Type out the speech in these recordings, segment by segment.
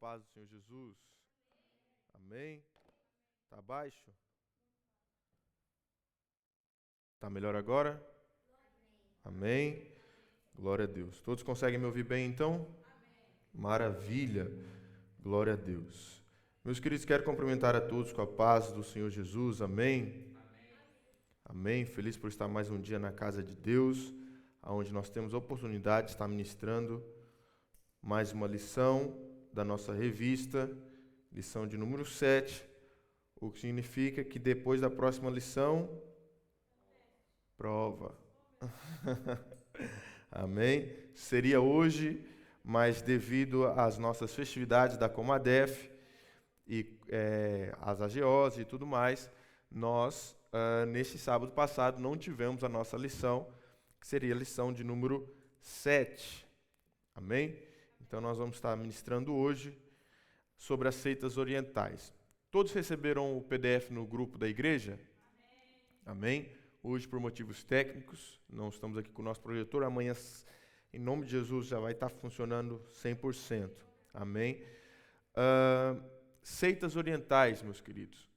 paz do Senhor Jesus. Amém? Tá baixo? Tá melhor agora? Amém? Glória a Deus. Todos conseguem me ouvir bem, então? Maravilha. Glória a Deus. Meus queridos, quero cumprimentar a todos com a paz do Senhor Jesus. Amém? Amém. Feliz por estar mais um dia na casa de Deus, onde nós temos a oportunidade de estar ministrando mais uma lição da nossa revista, lição de número 7, o que significa que depois da próxima lição, prova. Amém? Seria hoje, mas devido às nossas festividades da Comadef e as AGOs e tudo mais, nós, neste sábado passado, não tivemos a nossa lição, que seria a lição de número 7. Amém? Então, nós vamos estar ministrando hoje sobre as seitas orientais. Todos receberam o PDF no grupo da igreja? Amém? Hoje, por motivos técnicos, não estamos aqui com o nosso projetor. Amanhã, em nome de Jesus, já vai estar funcionando 100%. Amém? Seitas orientais, meus queridos.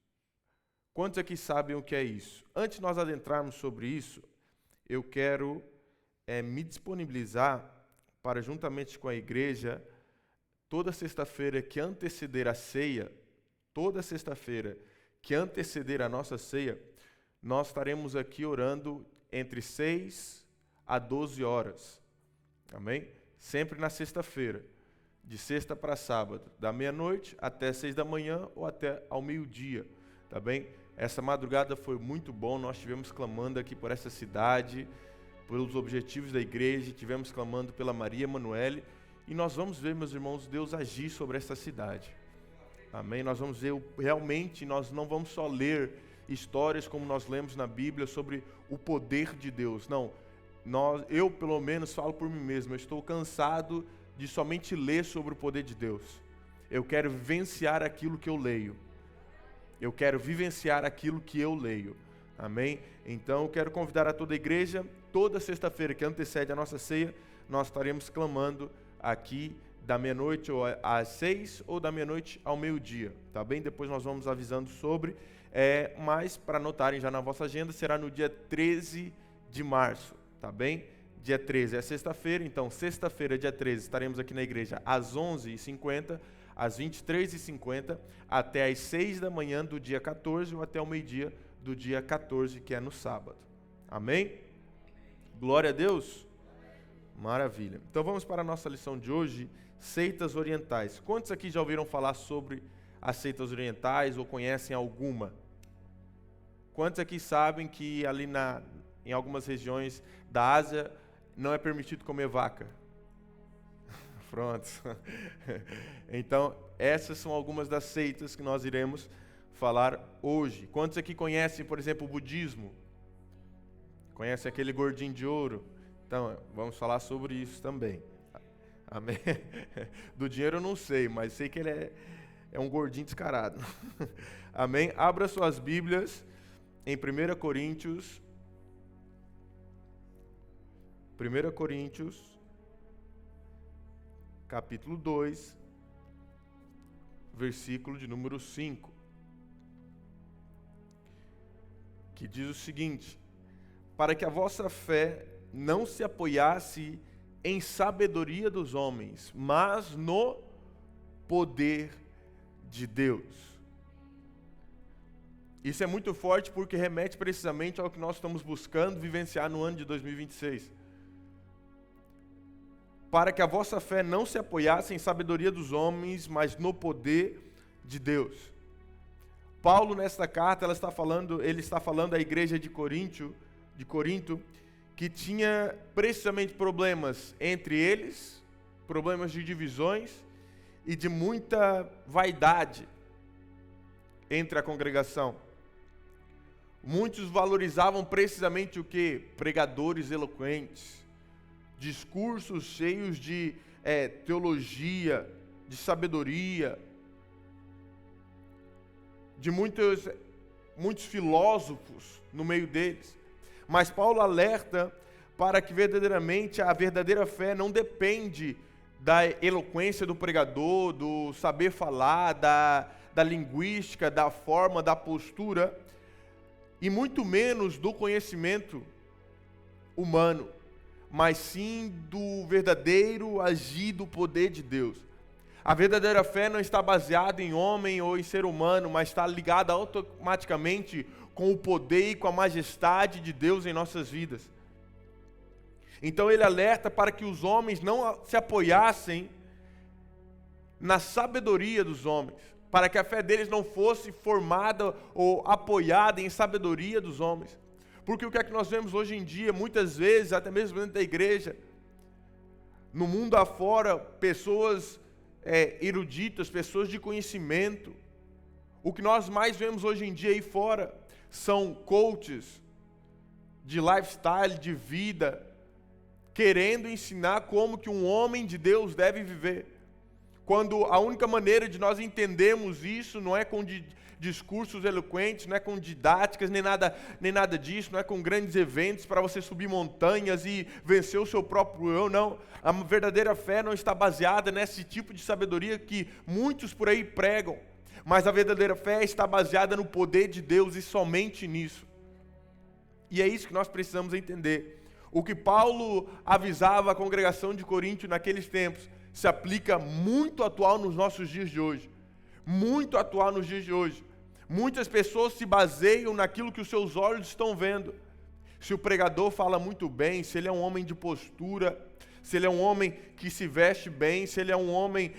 Quantos aqui sabem o que é isso? Antes de nós adentrarmos sobre isso, eu quero me disponibilizar para, juntamente com a igreja, toda sexta-feira que anteceder a ceia, toda sexta-feira que anteceder a nossa ceia, nós estaremos aqui orando entre 6 a 12 horas. Amém? Sempre na sexta-feira, de sexta para sábado, da meia-noite até 6 da manhã ou até ao meio-dia. Tá bem? Essa madrugada foi muito bom, nós estivemos clamando aqui por essa cidade, pelos objetivos da igreja, estivemos clamando pela Maria Emanuele, e nós vamos ver, meus irmãos, Deus agir sobre essa cidade. Amém? Nós vamos ver, realmente, nós não vamos só ler histórias como nós lemos na Bíblia sobre o poder de Deus. Não, eu pelo menos falo por mim mesmo, eu estou cansado de somente ler sobre o poder de Deus. Eu quero vivenciar aquilo que eu leio. Eu quero vivenciar aquilo que eu leio. Amém? Então, eu quero convidar a toda a igreja, toda sexta-feira que antecede a nossa ceia, nós estaremos clamando aqui da meia-noite às 6 ou da meia-noite ao meio-dia, tá bem? Depois nós vamos avisando sobre, mas para anotarem já na vossa agenda, será no dia 13 de março, tá bem? Dia 13 é sexta-feira, então sexta-feira, dia 13, estaremos aqui na igreja às 11h50, às 23h50, até às 6 da manhã do dia 14 ou até o meio-dia do dia 14, que é no sábado. Amém? Glória a Deus? Maravilha. Então vamos para a nossa lição de hoje, seitas orientais. Quantos aqui já ouviram falar sobre as seitas orientais ou conhecem alguma? Quantos aqui sabem que ali em algumas regiões da Ásia não é permitido comer vaca? Pronto. Então, essas são algumas das seitas que nós iremos falar hoje. Quantos aqui conhecem, por exemplo, o budismo? Conhecem aquele gordinho de ouro? Então, vamos falar sobre isso também. Amém? Do dinheiro eu não sei, mas sei que ele é um gordinho descarado. Amém? Abra suas Bíblias em 1 Coríntios. 1 Coríntios, capítulo 2, versículo de número 5. Que diz o seguinte: para que a vossa fé não se apoiasse em sabedoria dos homens, mas no poder de Deus. Isso é muito forte porque remete precisamente ao que nós estamos buscando vivenciar no ano de 2026. Para que a vossa fé não se apoiasse em sabedoria dos homens, mas no poder de Deus. Paulo, nesta carta, ele está falando à igreja de Corinto, que tinha precisamente problemas entre eles, problemas de divisões e de muita vaidade entre a congregação. Muitos valorizavam precisamente o quê? Pregadores eloquentes, discursos cheios de teologia, de sabedoria, de muitos filósofos no meio deles. Mas Paulo alerta para que verdadeiramente a verdadeira fé não depende da eloquência do pregador, do saber falar, da linguística, da forma, da postura, e muito menos do conhecimento humano, mas sim do verdadeiro agir do poder de Deus. A verdadeira fé não está baseada em homem ou em ser humano, mas está ligada automaticamente com o poder e com a majestade de Deus em nossas vidas. Então ele alerta para que os homens não se apoiassem na sabedoria dos homens, para que a fé deles não fosse formada ou apoiada em sabedoria dos homens. Porque o que é que nós vemos hoje em dia, muitas vezes, até mesmo dentro da igreja, no mundo afora, pessoas eruditas, pessoas de conhecimento. O que nós mais vemos hoje em dia aí fora são coaches de lifestyle, de vida, querendo ensinar como que um homem de Deus deve viver. Quando a única maneira de nós entendermos isso não é com discursos eloquentes, não é com didáticas, nem nada disso, não é com grandes eventos para você subir montanhas e vencer o seu próprio eu, não. A verdadeira fé não está baseada nesse tipo de sabedoria que muitos por aí pregam, mas a verdadeira fé está baseada no poder de Deus e somente nisso. E é isso que nós precisamos entender. O que Paulo avisava a congregação de Corinto naqueles tempos se aplica muito atual nos nossos dias de hoje. Muito atual nos dias de hoje. Muitas pessoas se baseiam naquilo que os seus olhos estão vendo. Se o pregador fala muito bem, se ele é um homem de postura, se ele é um homem que se veste bem, se ele é um homem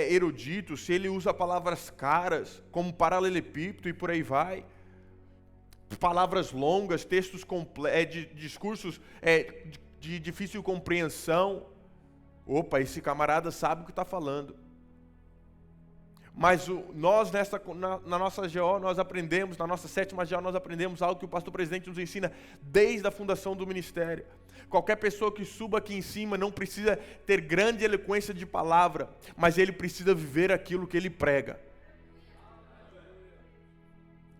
erudito, se ele usa palavras caras, como paralelepípedo e por aí vai. Palavras longas, textos discursos de difícil compreensão. Opa, esse camarada sabe o que está falando. Mas nós, na nossa GO, nós aprendemos, na nossa 7ª GO, nós aprendemos algo que o pastor presidente nos ensina desde a fundação do ministério. Qualquer pessoa que suba aqui em cima não precisa ter grande eloquência de palavra, mas ele precisa viver aquilo que ele prega.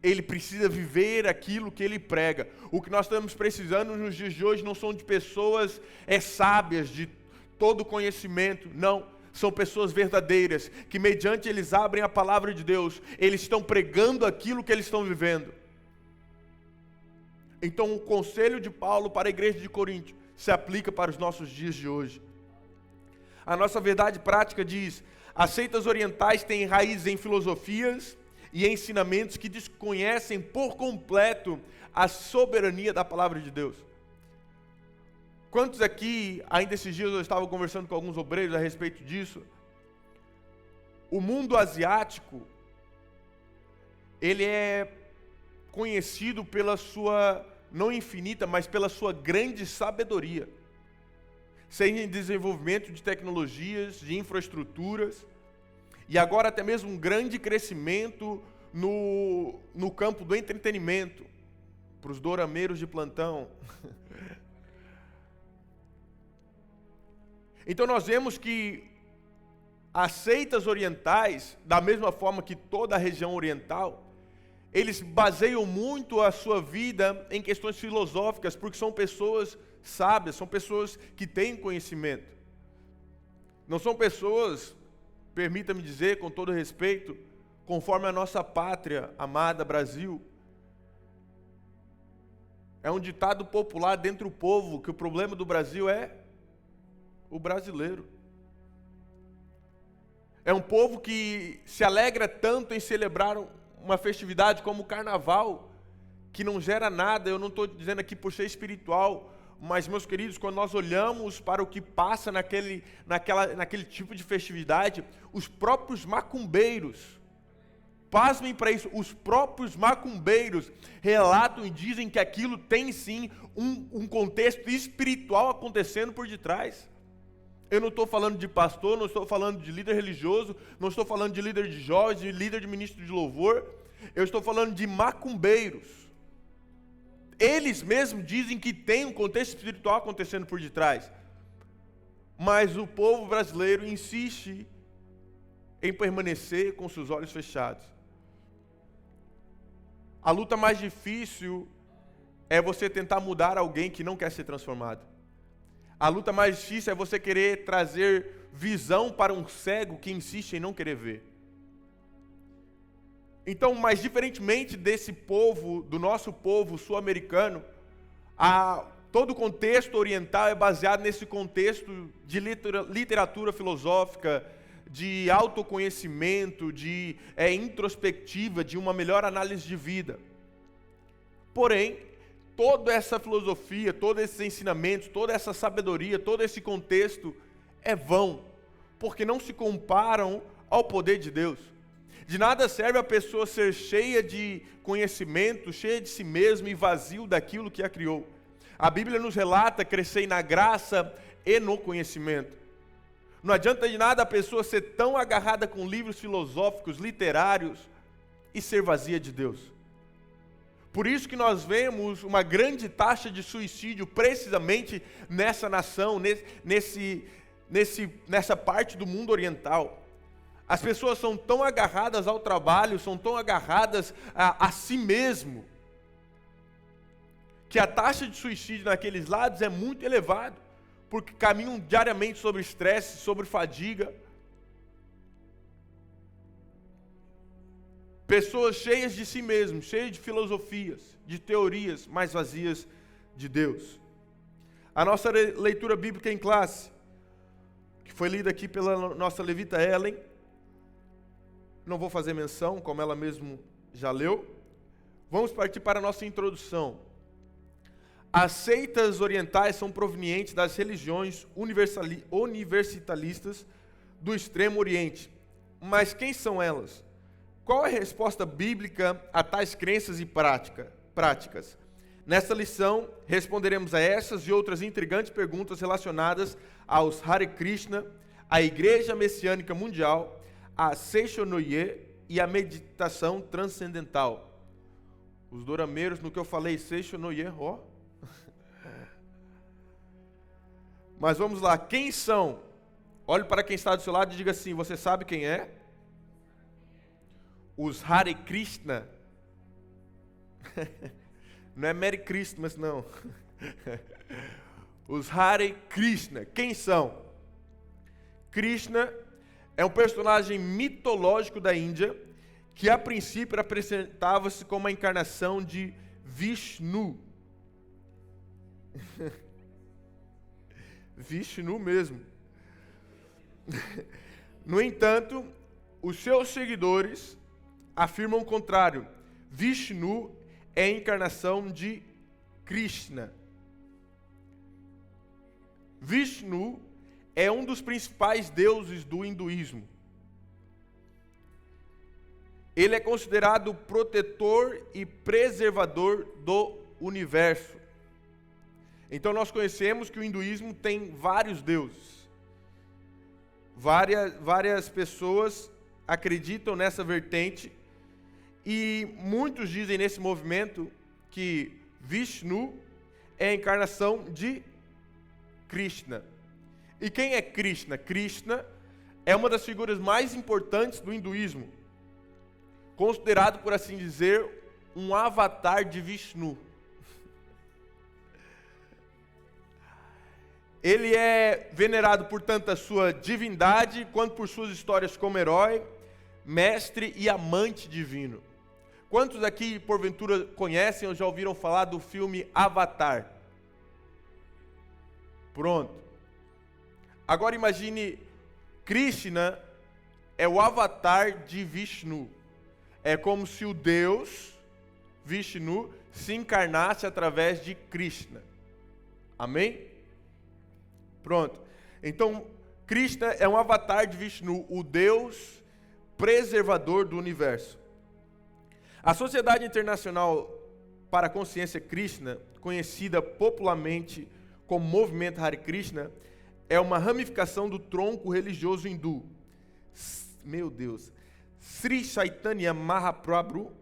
Ele precisa viver aquilo que ele prega. O que nós estamos precisando nos dias de hoje não são de pessoas sábias, de todo conhecimento, não. São pessoas verdadeiras, que mediante eles abrem a palavra de Deus, eles estão pregando aquilo que eles estão vivendo. Então o conselho de Paulo para a igreja de Corinto se aplica para os nossos dias de hoje. A nossa verdade prática diz: as seitas orientais têm raízes em filosofias e ensinamentos que desconhecem por completo a soberania da palavra de Deus. Quantos aqui, ainda esses dias eu estava conversando com alguns obreiros a respeito disso, o mundo asiático, ele é conhecido pela sua, não infinita, mas pela sua grande sabedoria, seja em desenvolvimento de tecnologias, de infraestruturas, e agora até mesmo um grande crescimento no campo do entretenimento, para os dorameiros de plantão. Então nós vemos que as seitas orientais, da mesma forma que toda a região oriental, eles baseiam muito a sua vida em questões filosóficas, porque são pessoas sábias, são pessoas que têm conhecimento. Não são pessoas, permita-me dizer com todo respeito, conforme a nossa pátria amada Brasil. É um ditado popular dentro do povo que o problema do Brasil é o brasileiro. É um povo que se alegra tanto em celebrar uma festividade como o carnaval, que não gera nada. Eu não estou dizendo aqui por ser espiritual, mas, meus queridos, quando nós olhamos para o que passa naquele tipo de festividade, os próprios macumbeiros, pasmem para isso, os próprios macumbeiros relatam e dizem que aquilo tem sim um contexto espiritual acontecendo por detrás. Eu não estou falando de pastor, não estou falando de líder religioso, não estou falando de líder de jovens, de líder de ministro de louvor, eu estou falando de macumbeiros. Eles mesmos dizem que tem um contexto espiritual acontecendo por detrás, mas o povo brasileiro insiste em permanecer com seus olhos fechados. A luta mais difícil é você tentar mudar alguém que não quer ser transformado. A luta mais difícil é você querer trazer visão para um cego que insiste em não querer ver. Então, mas diferentemente desse povo, do nosso povo sul-americano, todo o contexto oriental é baseado nesse contexto de literatura filosófica, de autoconhecimento, de introspectiva, de uma melhor análise de vida. Porém, toda essa filosofia, todos esses ensinamentos, toda essa sabedoria, todo esse contexto é vão, porque não se comparam ao poder de Deus. De nada serve a pessoa ser cheia de conhecimento, cheia de si mesma e vazio daquilo que a criou. A Bíblia nos relata crescer na graça e no conhecimento. Não adianta de nada a pessoa ser tão agarrada com livros filosóficos, literários e ser vazia de Deus. Por isso que nós vemos uma grande taxa de suicídio precisamente nessa nação, nessa parte do mundo oriental. As pessoas são tão agarradas ao trabalho, são tão agarradas a si mesmo, que a taxa de suicídio naqueles lados é muito elevada, porque caminham diariamente sobre estresse, sobre fadiga. Pessoas cheias de si mesmos, cheias de filosofias, de teorias, mas vazias de Deus. A nossa leitura bíblica em classe, que foi lida aqui pela nossa levita Ellen, não vou fazer menção, como ela mesmo já leu. Vamos partir para a nossa introdução. As seitas orientais são provenientes das religiões universalistas do Extremo Oriente. Mas quem são elas? Qual é a resposta bíblica a tais crenças e práticas? Nesta lição, responderemos a essas e outras intrigantes perguntas relacionadas aos Hare Krishna, à Igreja Messiânica Mundial, a Seishonoye e a meditação transcendental. Os dorameiros, no que eu falei, Seishonoye, ó. Mas vamos lá, quem são? Olhe para quem está do seu lado e diga assim: você sabe quem é? Os Hare Krishna. Não é Merry Christmas, não. Os Hare Krishna, quem são? Krishna é um personagem mitológico da Índia, que a princípio apresentava-se como a encarnação de Vishnu. Vishnu mesmo. No entanto, os seus seguidores afirmam o contrário. Vishnu é a encarnação de Krishna. Vishnu é um dos principais deuses do hinduísmo. Ele é considerado protetor e preservador do universo. Então nós conhecemos que o hinduísmo tem vários deuses. Várias pessoas acreditam nessa vertente e muitos dizem nesse movimento que Vishnu é a encarnação de Krishna. E quem é Krishna? Krishna é uma das figuras mais importantes do hinduísmo, considerado, por assim dizer, um avatar de Vishnu. Ele é venerado por tanto a sua divindade, quanto por suas histórias como herói, mestre e amante divino. Quantos aqui, porventura, conhecem ou já ouviram falar do filme Avatar? Pronto. Agora imagine, Krishna é o avatar de Vishnu. É como se o Deus, Vishnu, se encarnasse através de Krishna. Amém? Pronto. Então, Krishna é um avatar de Vishnu, o Deus preservador do universo. A Sociedade Internacional para a Consciência Krishna, conhecida popularmente como Movimento Hare Krishna, é uma ramificação do tronco religioso hindu. Meu Deus. Sri Chaitanya Mahaprabhu,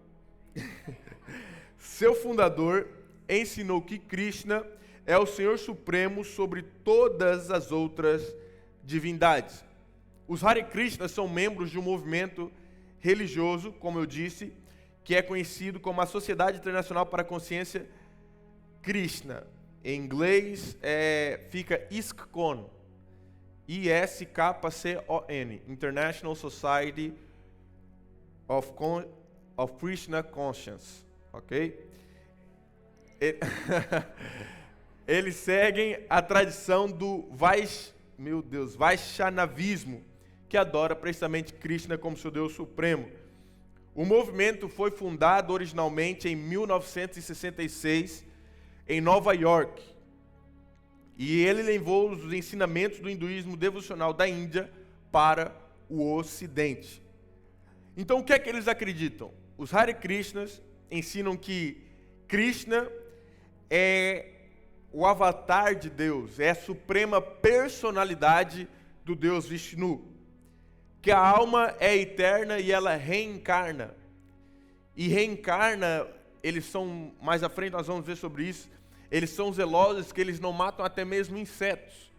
seu fundador, ensinou que Krishna é o Senhor Supremo sobre todas as outras divindades. Os Hare Krishna são membros de um movimento religioso, como eu disse, que é conhecido como a Sociedade Internacional para a Consciência Krishna. Em inglês fica ISKCON. ISKCON, International Society of Krishna Conscience, ok? Eles seguem a tradição do Vaishnavismo, que adora precisamente Krishna como seu Deus supremo. O movimento foi fundado originalmente em 1966 em Nova York. E ele levou os ensinamentos do hinduísmo devocional da Índia para o Ocidente. Então o que é que eles acreditam? Os Hare Krishnas ensinam que Krishna é o avatar de Deus, é a suprema personalidade do Deus Vishnu. Que a alma é eterna e ela reencarna. E reencarna, eles são, mais à frente nós vamos ver sobre isso, eles são zelosos que eles não matam até mesmo insetos.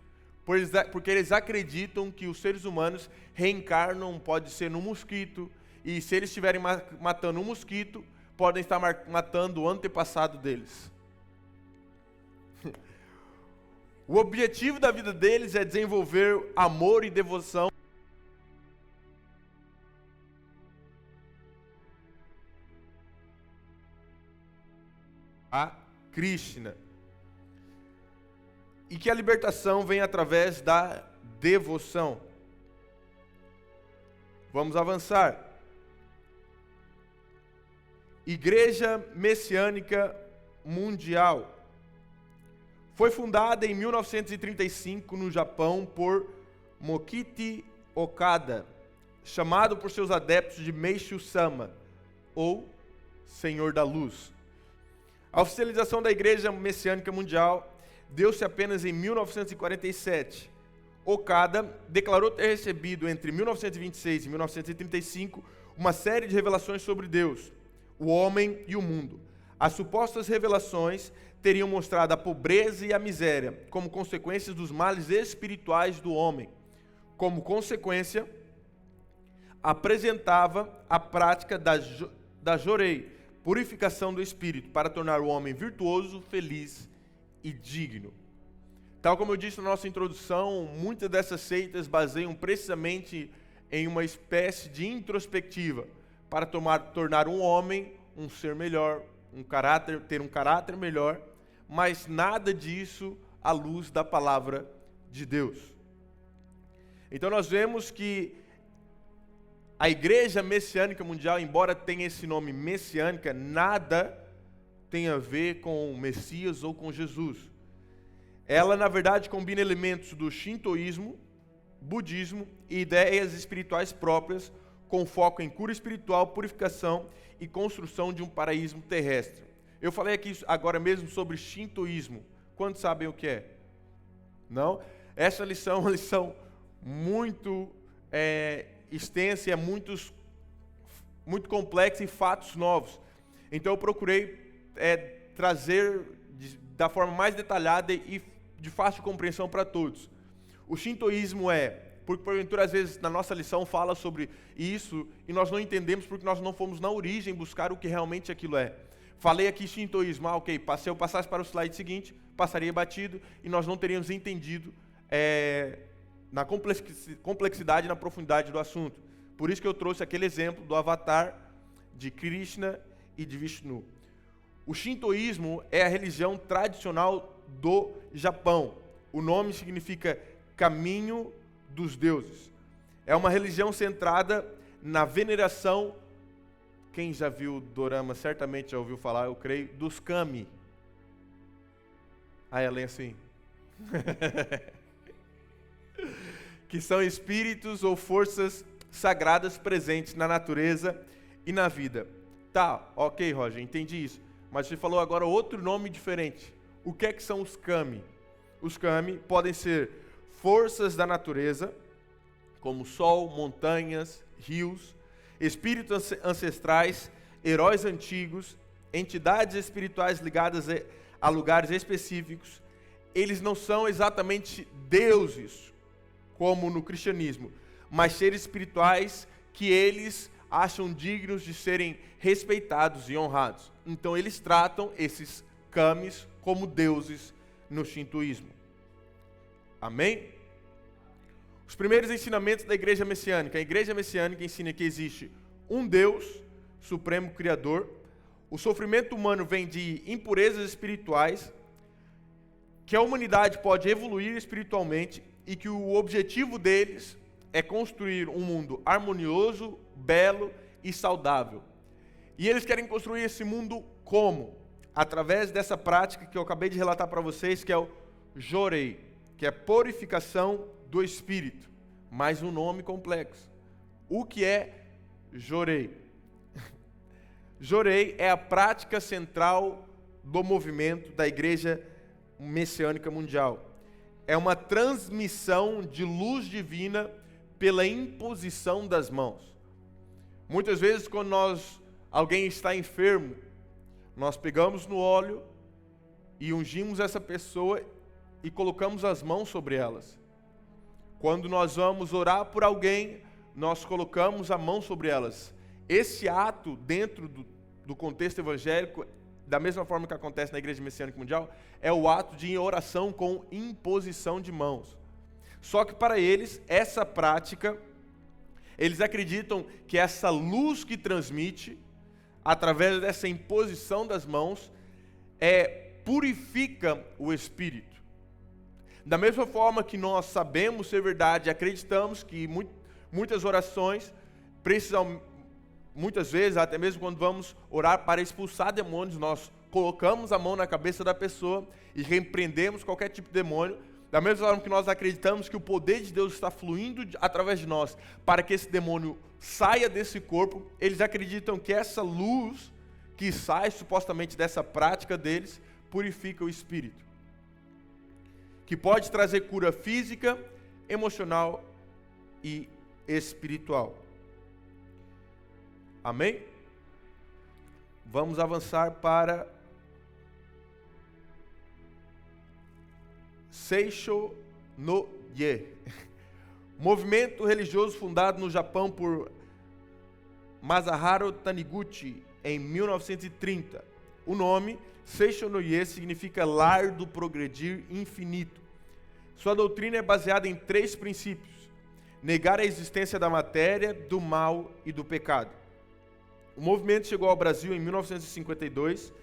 Porque eles acreditam que os seres humanos reencarnam, pode ser no mosquito, e se eles estiverem matando um mosquito, podem estar matando o antepassado deles. O objetivo da vida deles é desenvolver amor e devoção a Krishna. E que a libertação vem através da devoção. Vamos avançar. Igreja Messiânica Mundial. Foi fundada em 1935 no Japão por Mokichi Okada, chamado por seus adeptos de Meishu-sama, ou Senhor da Luz. A oficialização da Igreja Messiânica Mundial deu-se apenas em 1947. Okada declarou ter recebido entre 1926 e 1935 uma série de revelações sobre Deus, o homem e o mundo. As supostas revelações teriam mostrado a pobreza e a miséria como consequências dos males espirituais do homem. Como consequência, apresentava a prática da jorei, purificação do espírito, para tornar o homem virtuoso, feliz e digno. Tal como eu disse na nossa introdução, muitas dessas seitas baseiam precisamente em uma espécie de introspectiva para tornar um homem um ser melhor, ter um caráter melhor, mas nada disso à luz da palavra de Deus. Então nós vemos que a Igreja Messiânica Mundial, embora tenha esse nome messiânica, nada tem a ver com o Messias ou com Jesus. Ela, na verdade, combina elementos do shintoísmo, budismo e ideias espirituais próprias, com foco em cura espiritual, purificação e construção de um paraíso terrestre. Eu falei aqui agora mesmo sobre shintoísmo. Quantos sabem o que é? Não? Essa lição é uma lição muito extensa e é muito complexa em fatos novos. Então eu procurei trazer da forma mais detalhada e de fácil compreensão para todos. O shintoísmo porque porventura às vezes na nossa lição fala sobre isso e nós não entendemos porque nós não fomos na origem buscar o que realmente aquilo é. Falei aqui shintoísmo, ok, se eu passasse para o slide seguinte, passaria batido e nós não teríamos entendido na complexidade e na profundidade do assunto. Por isso que eu trouxe aquele exemplo do avatar de Krishna e de Vishnu. O shintoísmo é a religião tradicional do Japão. O nome significa caminho dos deuses. É uma religião centrada na veneração. Quem já viu Dorama certamente já ouviu falar, eu creio, dos kami. Ela é assim. Que são espíritos ou forças sagradas presentes na natureza e na vida. Tá, ok, Roger, entendi isso. Mas você falou agora outro nome diferente. O que é que são os kami? Os kami podem ser forças da natureza, como sol, montanhas, rios, espíritos ancestrais, heróis antigos, entidades espirituais ligadas a lugares específicos. Eles não são exatamente deuses, como no cristianismo, mas seres espirituais que eles acham dignos de serem respeitados e honrados. Então eles tratam esses kamis como deuses no shintoísmo. Amém? Os primeiros ensinamentos da igreja messiânica. A igreja messiânica ensina que existe um Deus, supremo criador. O sofrimento humano vem de impurezas espirituais, que a humanidade pode evoluir espiritualmente e que o objetivo deles é construir um mundo harmonioso, belo e saudável. E eles querem construir esse mundo como? Através dessa prática que eu acabei de relatar para vocês, que é o Jorei, que é purificação do espírito. Mais um nome complexo. O que é Jorei? Jorei é a prática central do movimento da igreja messiânica mundial. É uma transmissão de luz divina pela imposição das mãos. Muitas vezes, quando alguém está enfermo, nós pegamos no óleo e ungimos essa pessoa e colocamos as mãos sobre elas. Quando nós vamos orar por alguém, nós colocamos a mão sobre elas. Esse ato, dentro do contexto evangélico, da mesma forma que acontece na Igreja Messiânica Mundial, é o ato de oração com imposição de mãos. Só que para eles, essa prática, eles acreditam que essa luz que transmite, através dessa imposição das mãos, purifica o espírito. Da mesma forma que nós sabemos ser verdade, acreditamos que muitas orações precisam, muitas vezes, até mesmo quando vamos orar para expulsar demônios, nós colocamos a mão na cabeça da pessoa e repreendemos qualquer tipo de demônio. Da mesma forma que nós acreditamos que o poder de Deus está fluindo através de nós para que esse demônio saia desse corpo, eles acreditam que essa luz que sai supostamente dessa prática deles purifica o espírito, que pode trazer cura física, emocional e espiritual. Amém? Vamos avançar para Seisho no Ye, movimento religioso fundado no Japão por Masaharu Taniguchi em 1930. O nome Seisho no Ye significa lar do progredir infinito. Sua doutrina é baseada em 3 princípios: negar a existência da matéria, do mal e do pecado. O movimento chegou ao Brasil em 1952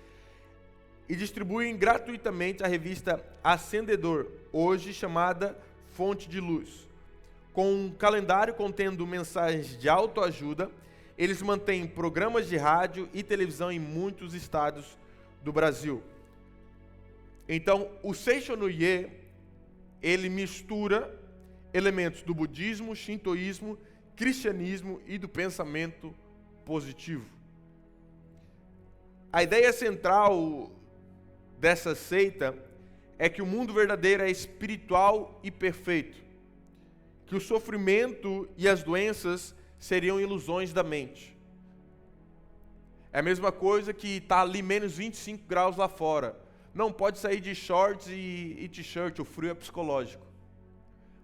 e distribui gratuitamente a revista Acendedor, hoje chamada Fonte de Luz. Com um calendário contendo mensagens de autoajuda, eles mantêm programas de rádio e televisão em muitos estados do Brasil. Então, o Seisho no Ye, ele mistura elementos do budismo, shintoísmo, cristianismo e do pensamento positivo. A ideia central dessa seita é que o mundo verdadeiro é espiritual e perfeito, que o sofrimento e as doenças seriam ilusões da mente. É a mesma coisa que está ali menos 25 graus lá fora. Não pode sair de shorts e t-shirt, o frio é psicológico.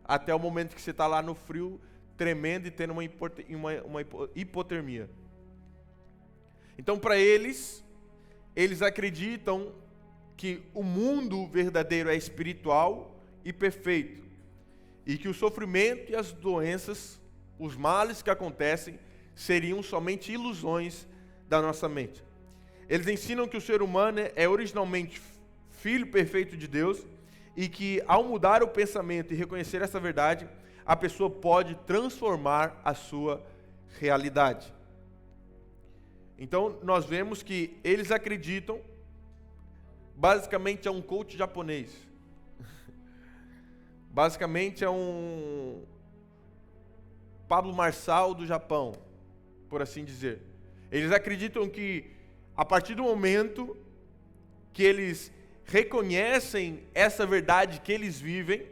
Até o momento que você está lá no frio, tremendo e tendo uma hipotermia. Então, para eles acreditam que o mundo verdadeiro é espiritual e perfeito, e que o sofrimento e as doenças, os males que acontecem, seriam somente ilusões da nossa mente. Eles ensinam que o ser humano é originalmente filho perfeito de Deus e que, ao mudar o pensamento e reconhecer essa verdade, a pessoa pode transformar a sua realidade. Então, nós vemos que eles acreditam, basicamente é um coach japonês. Basicamente é um Pablo Marçal do Japão, por assim dizer. Eles acreditam que, a partir do momento que eles reconhecem essa verdade que eles vivem,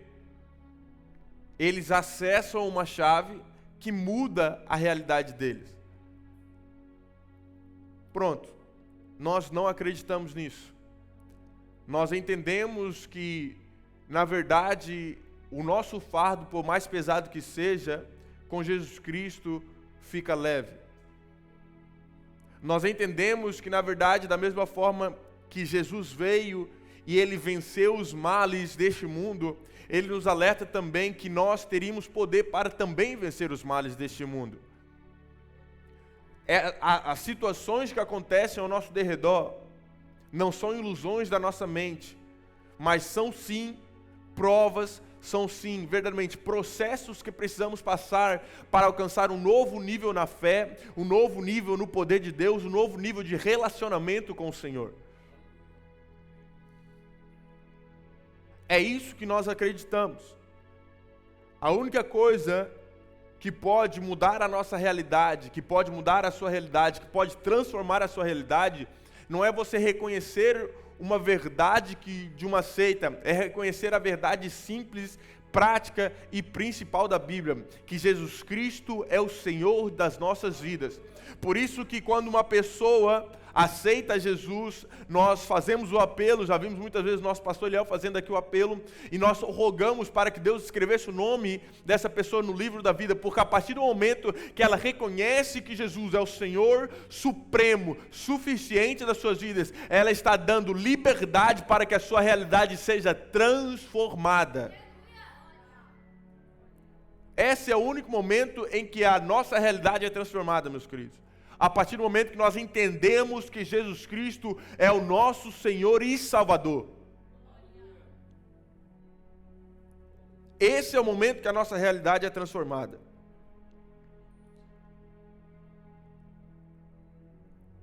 eles acessam uma chave que muda a realidade deles. Pronto. Nós não acreditamos nisso. Nós entendemos que, na verdade, o nosso fardo, por mais pesado que seja, com Jesus Cristo fica leve. Nós entendemos que, na verdade, da mesma forma que Jesus veio e ele venceu os males deste mundo, ele nos alerta também que nós teríamos poder para também vencer os males deste mundo. As situações que acontecem ao nosso derredor não são ilusões da nossa mente, mas são sim provas, são sim verdadeiramente processos que precisamos passar para alcançar um novo nível na fé, um novo nível no poder de Deus, um novo nível de relacionamento com o Senhor. É isso que nós acreditamos. A única coisa que pode mudar a nossa realidade, que pode mudar a sua realidade, que pode transformar a sua realidade, não é você reconhecer uma verdade de uma seita, é reconhecer a verdade simples, prática e principal da Bíblia, que Jesus Cristo é o Senhor das nossas vidas. Por isso que quando uma pessoa aceita Jesus, nós fazemos o apelo, já vimos muitas vezes o nosso pastor Eliel fazendo aqui o apelo, e nós rogamos para que Deus escrevesse o nome dessa pessoa no livro da vida, porque a partir do momento que ela reconhece que Jesus é o Senhor supremo, suficiente das suas vidas, ela está dando liberdade para que a sua realidade seja transformada. Esse é o único momento em que a nossa realidade é transformada, meus queridos. A partir do momento que nós entendemos que Jesus Cristo é o nosso Senhor e Salvador. Esse é o momento que a nossa realidade é transformada.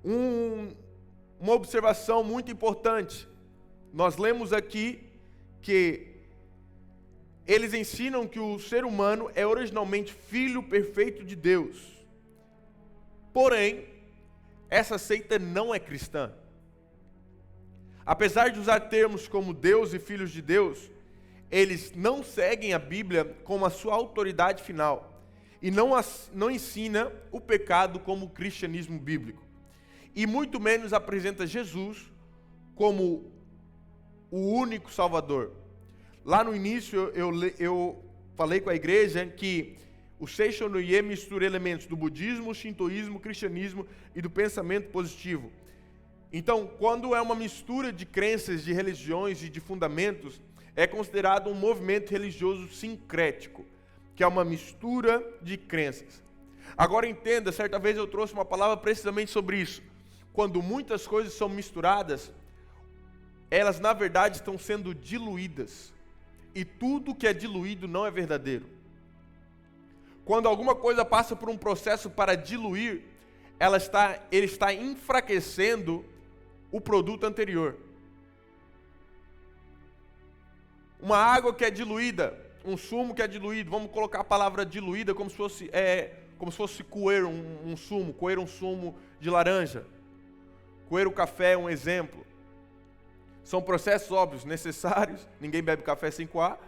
Uma observação muito importante. Nós lemos aqui que eles ensinam que o ser humano é originalmente filho perfeito de Deus. Porém, essa seita não é cristã. Apesar de usar termos como Deus e filhos de Deus, eles não seguem a Bíblia como a sua autoridade final e não ensina o pecado como o cristianismo bíblico. E muito menos apresenta Jesus como o único Salvador. Lá no início eu falei com a igreja que o Seishonoye mistura elementos do budismo, shintoísmo, cristianismo e do pensamento positivo. Então, quando é uma mistura de crenças, de religiões e de fundamentos, é considerado um movimento religioso sincrético, que é uma mistura de crenças. Agora entenda, certa vez eu trouxe uma palavra precisamente sobre isso. Quando muitas coisas são misturadas, elas na verdade estão sendo diluídas. E tudo que é diluído não é verdadeiro. Quando alguma coisa passa por um processo para diluir, ele está enfraquecendo o produto anterior. Uma água que é diluída, um sumo que é diluído, vamos colocar a palavra diluída como se fosse coer um sumo, coer um sumo de laranja. Coer o café é um exemplo. São processos óbvios, necessários, ninguém bebe café sem coar,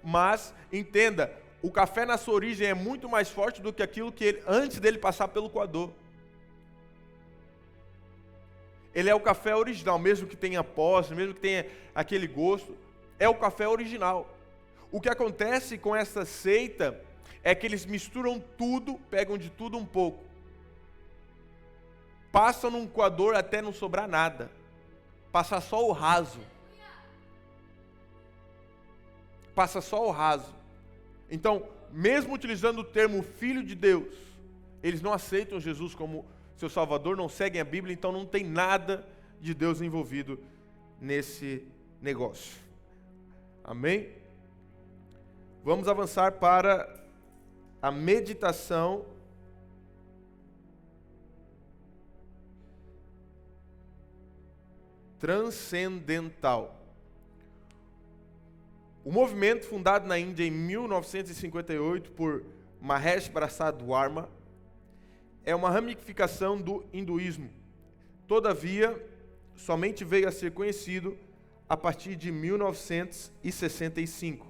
mas entenda, o café na sua origem é muito mais forte do que aquilo que antes dele passar pelo coador. Ele é o café original, mesmo que tenha pós, mesmo que tenha aquele gosto, é o café original. O que acontece com essa seita é que eles misturam tudo, pegam de tudo um pouco. Passam num coador até não sobrar nada. Passa só o raso. Passa só o raso. Então, mesmo utilizando o termo Filho de Deus, eles não aceitam Jesus como seu Salvador, não seguem a Bíblia, então não tem nada de Deus envolvido nesse negócio. Amém? Vamos avançar para a meditação transcendental. O movimento, fundado na Índia em 1958 por Mahesh Prasad Varma, é uma ramificação do hinduísmo. Todavia, somente veio a ser conhecido a partir de 1965.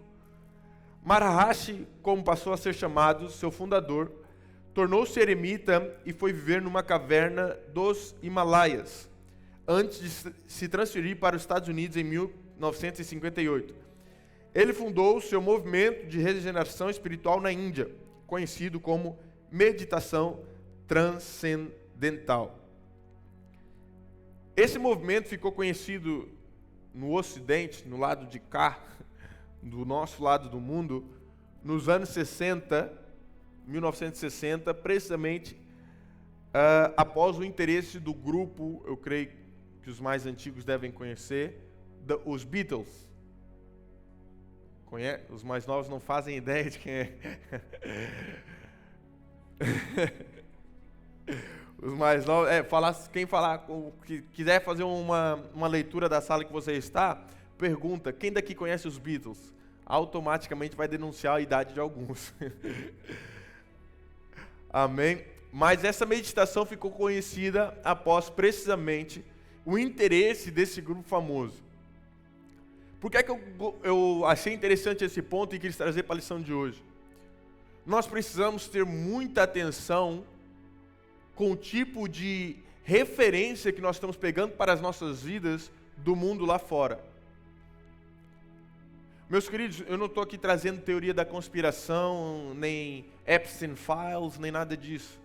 Maharishi, como passou a ser chamado, seu fundador, tornou-se eremita e foi viver numa caverna dos Himalaias, antes de se transferir para os Estados Unidos em 1958. Ele fundou o seu movimento de regeneração espiritual na Índia, conhecido como meditação transcendental. Esse movimento ficou conhecido no Ocidente, no lado de cá, do nosso lado do mundo, nos anos 60, 1960, precisamente após o interesse do grupo, eu creio que os mais antigos devem conhecer, os Beatles. Os mais novos não fazem ideia de quem é. Os mais novos, que quiser fazer uma leitura da sala que você está, pergunta, quem daqui conhece os Beatles? Automaticamente vai denunciar a idade de alguns. Amém? Mas essa meditação ficou conhecida após precisamente o interesse desse grupo famoso. Por que é que eu achei interessante esse ponto e quis trazer para a lição de hoje? Nós precisamos ter muita atenção com o tipo de referência que nós estamos pegando para as nossas vidas do mundo lá fora. Meus queridos, eu não estou aqui trazendo teoria da conspiração, nem Epstein Files, nem nada disso.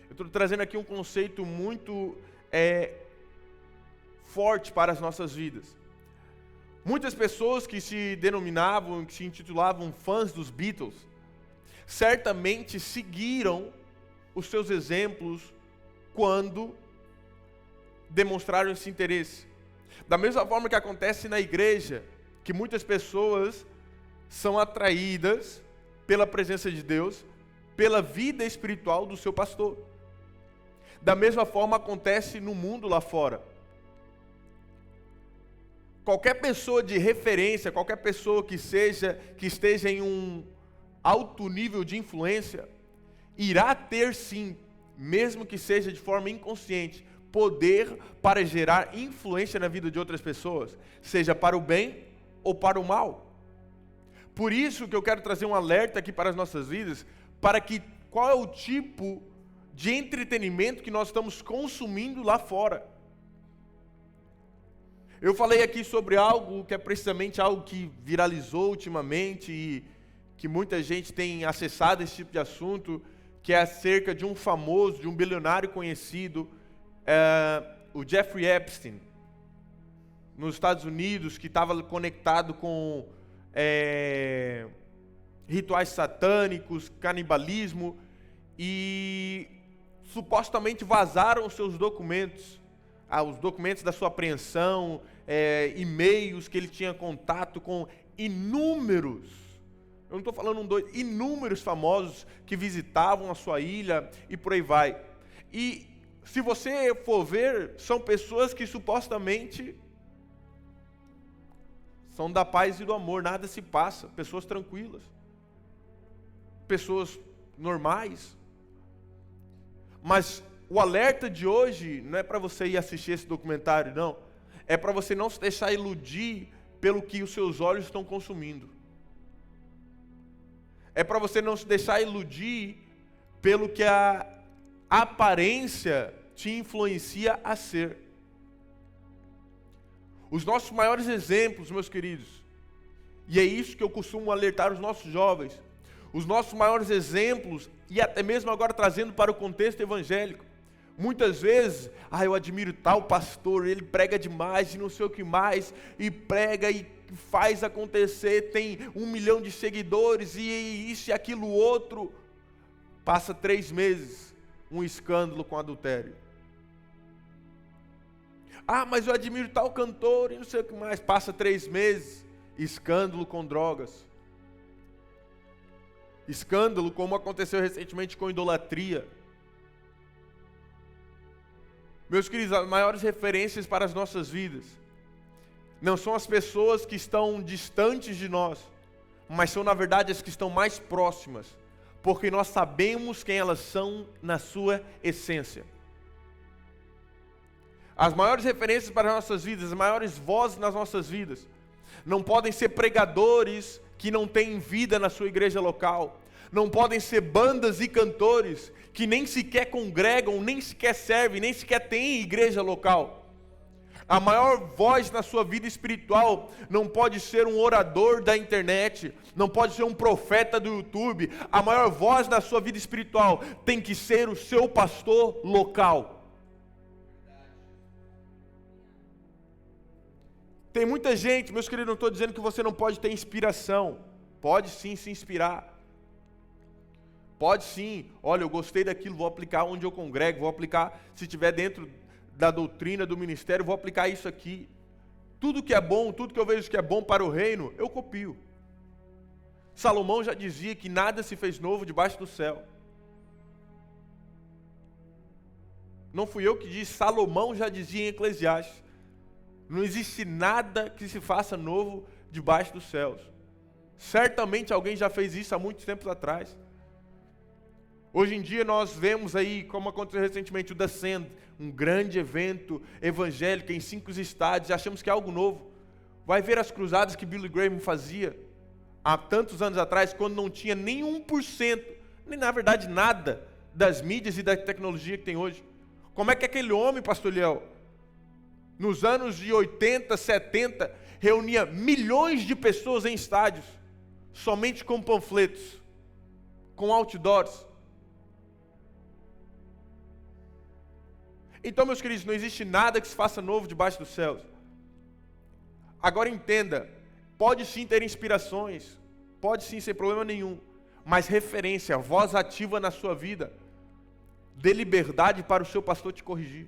Eu estou trazendo aqui um conceito muito forte para as nossas vidas. Muitas pessoas que se denominavam, que se intitulavam fãs dos Beatles, certamente seguiram os seus exemplos quando demonstraram esse interesse. Da mesma forma que acontece na igreja, que muitas pessoas são atraídas pela presença de Deus, pela vida espiritual do seu pastor. Da mesma forma acontece no mundo lá fora. Qualquer pessoa de referência, qualquer pessoa que esteja em um alto nível de influência, irá ter sim, mesmo que seja de forma inconsciente, poder para gerar influência na vida de outras pessoas, seja para o bem ou para o mal. Por isso que eu quero trazer um alerta aqui para as nossas vidas, qual é o tipo de entretenimento que nós estamos consumindo lá fora. Eu falei aqui sobre algo que é precisamente algo que viralizou ultimamente e que muita gente tem acessado esse tipo de assunto, que é acerca de um famoso, de um bilionário conhecido, o Jeffrey Epstein, nos Estados Unidos, que estava conectado com rituais satânicos, canibalismo, e supostamente vazaram os seus documentos, os documentos da sua apreensão, e-mails que ele tinha contato com inúmeros, eu não estou falando inúmeros famosos que visitavam a sua ilha e por aí vai. E se você for ver, são pessoas que supostamente são da paz e do amor, nada se passa, pessoas tranquilas, pessoas normais. Mas o alerta de hoje não é para você ir assistir esse documentário, não. É para você não se deixar iludir pelo que os seus olhos estão consumindo. É para você não se deixar iludir pelo que a aparência te influencia a ser. Os nossos maiores exemplos, meus queridos, e é isso que eu costumo alertar os nossos jovens, os nossos maiores exemplos, e até mesmo agora trazendo para o contexto evangélico, muitas vezes, eu admiro tal pastor, ele prega demais e não sei o que mais, e prega e faz acontecer, tem 1 milhão de seguidores e isso e aquilo outro, passa 3 meses, um escândalo com adultério. Mas eu admiro tal cantor e não sei o que mais, passa 3 meses, escândalo com drogas. Escândalo como aconteceu recentemente com idolatria. Meus queridos, as maiores referências para as nossas vidas não são as pessoas que estão distantes de nós, mas são na verdade as que estão mais próximas, porque nós sabemos quem elas são na sua essência. As maiores referências para as nossas vidas, as maiores vozes nas nossas vidas, não podem ser pregadores que não têm vida na sua igreja local, não podem ser bandas e cantores que nem sequer congregam, nem sequer servem, nem sequer têm igreja local. A maior voz na sua vida espiritual não pode ser um orador da internet, não pode ser um profeta do YouTube. A maior voz na sua vida espiritual tem que ser o seu pastor local. Tem muita gente, meus queridos, não estou dizendo que você não pode ter inspiração. Pode sim se inspirar. Pode sim. Olha, eu gostei daquilo, vou aplicar onde eu congrego, vou aplicar, se estiver dentro da doutrina, do ministério, vou aplicar isso aqui. Tudo que é bom, tudo que eu vejo que é bom para o reino, eu copio. Salomão já dizia que nada se fez novo debaixo do céu. Não fui eu que disse, Salomão já dizia em Eclesiastes. Não existe nada que se faça novo debaixo dos céus. Certamente alguém já fez isso há muitos tempos atrás. Hoje em dia nós vemos aí, como aconteceu recentemente, o Descend, um grande evento evangélico em 5 estados, e achamos que é algo novo. Vai ver as cruzadas que Billy Graham fazia há tantos anos atrás, quando não tinha nem 1%, nem na verdade nada, das mídias e da tecnologia que tem hoje. Como é que aquele homem, pastor Liel, nos anos de 80, 70, reunia milhões de pessoas em estádios, somente com panfletos, com outdoors. Então, meus queridos, não existe nada que se faça novo debaixo dos céus. Agora entenda, pode sim ter inspirações, pode sim, sem problema nenhum, mas referência, voz ativa na sua vida, dê liberdade para o seu pastor te corrigir.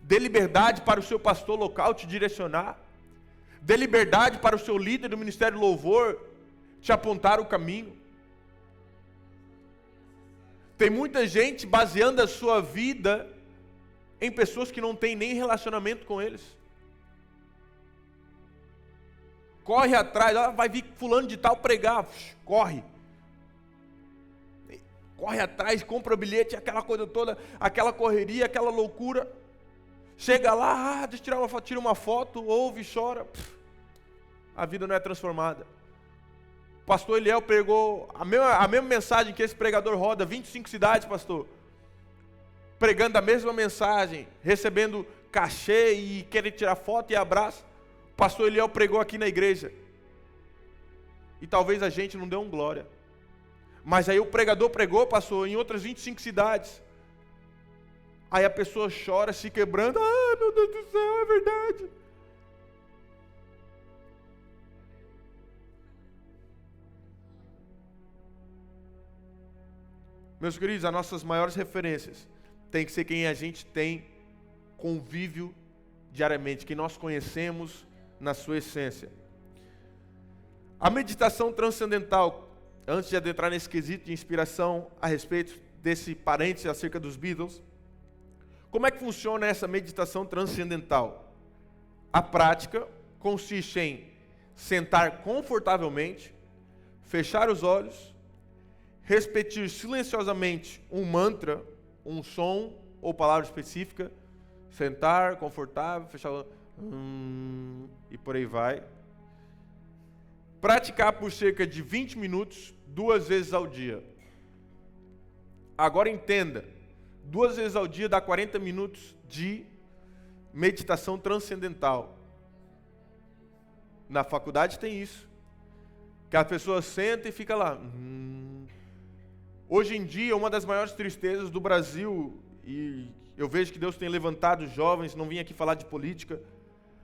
Dê liberdade para o seu pastor local te direcionar. Dê liberdade para o seu líder do Ministério Louvor te apontar o caminho. Tem muita gente baseando a sua vida em pessoas que não têm nem relacionamento com eles. Corre atrás, vai vir fulano de tal pregar, corre. Corre atrás, compra bilhete, aquela coisa toda, aquela correria, aquela loucura. Chega lá, deixa eu tirar uma foto, tira uma foto, ouve, chora. A vida não é transformada. O pastor Eliel pregou a mesma mensagem que esse pregador roda, 25 cidades, pastor. Pregando a mesma mensagem, recebendo cachê e querendo tirar foto e abraço. O pastor Eliel pregou aqui na igreja. E talvez a gente não dê um glória. Mas aí o pregador pregou, pastor, em outras 25 cidades. Aí a pessoa chora, se quebrando. Ah, meu Deus do céu, é verdade. Meus queridos, as nossas maiores referências tem que ser quem a gente tem convívio diariamente, quem nós conhecemos na sua essência. A meditação transcendental, antes de adentrar nesse quesito de inspiração a respeito desse parênteses acerca dos Beatles, como é que funciona essa meditação transcendental? A prática consiste em sentar confortavelmente, fechar os olhos, repetir silenciosamente um mantra, um som ou palavra específica, sentar confortável, fechar o e por aí vai. Praticar por cerca de 20 minutos, 2 vezes ao dia. Agora entenda, 2 vezes ao dia dá 40 minutos de meditação transcendental. Na faculdade tem isso. Que a pessoa senta e fica lá. Hoje em dia, uma das maiores tristezas do Brasil, e eu vejo que Deus tem levantado os jovens, não vim aqui falar de política,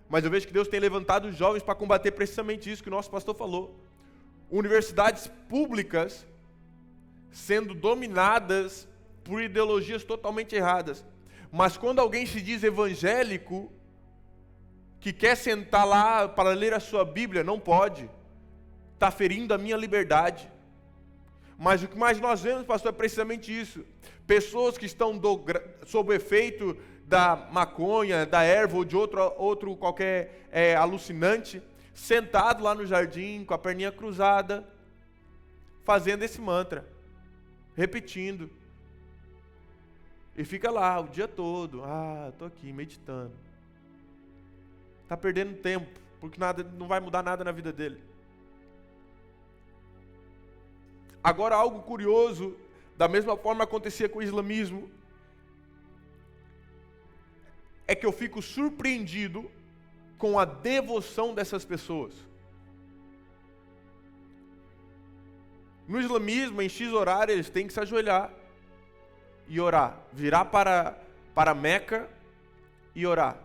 mas eu vejo que Deus tem levantado os jovens para combater precisamente isso que o nosso pastor falou. Universidades públicas sendo dominadas por ideologias totalmente erradas. Mas quando alguém se diz evangélico, que quer sentar lá para ler a sua Bíblia, não pode. Está ferindo a minha liberdade. Mas o que mais nós vemos, pastor, é precisamente isso. Pessoas que estão sob o efeito da maconha, da erva ou de outro qualquer alucinante, sentado lá no jardim, com a perninha cruzada, fazendo esse mantra, repetindo. E fica lá o dia todo. Estou aqui meditando. Está perdendo tempo, porque não vai mudar nada na vida dele. Agora, algo curioso, da mesma forma acontecia com o islamismo, é que eu fico surpreendido com a devoção dessas pessoas. No islamismo, em X horário, eles têm que se ajoelhar e orar, virar para Meca e orar.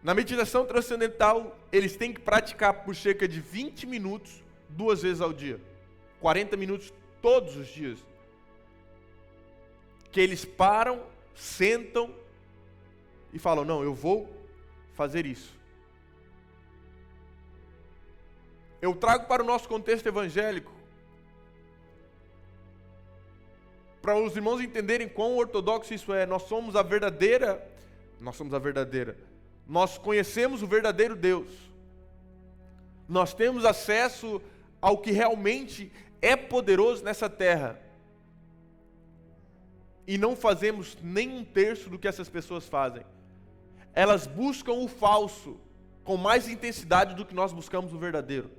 Na meditação transcendental, eles têm que praticar por cerca de 20 minutos, 2 vezes ao dia. 40 minutos todos os dias. Que eles param, sentam e falam, não, eu vou fazer isso. Eu trago para o nosso contexto evangélico, para os irmãos entenderem quão ortodoxo isso é. Nós conhecemos o verdadeiro Deus. Nós temos acesso ao que realmente é poderoso nessa terra. E não fazemos nem 1/3 do que essas pessoas fazem. Elas buscam o falso com mais intensidade do que nós buscamos o verdadeiro.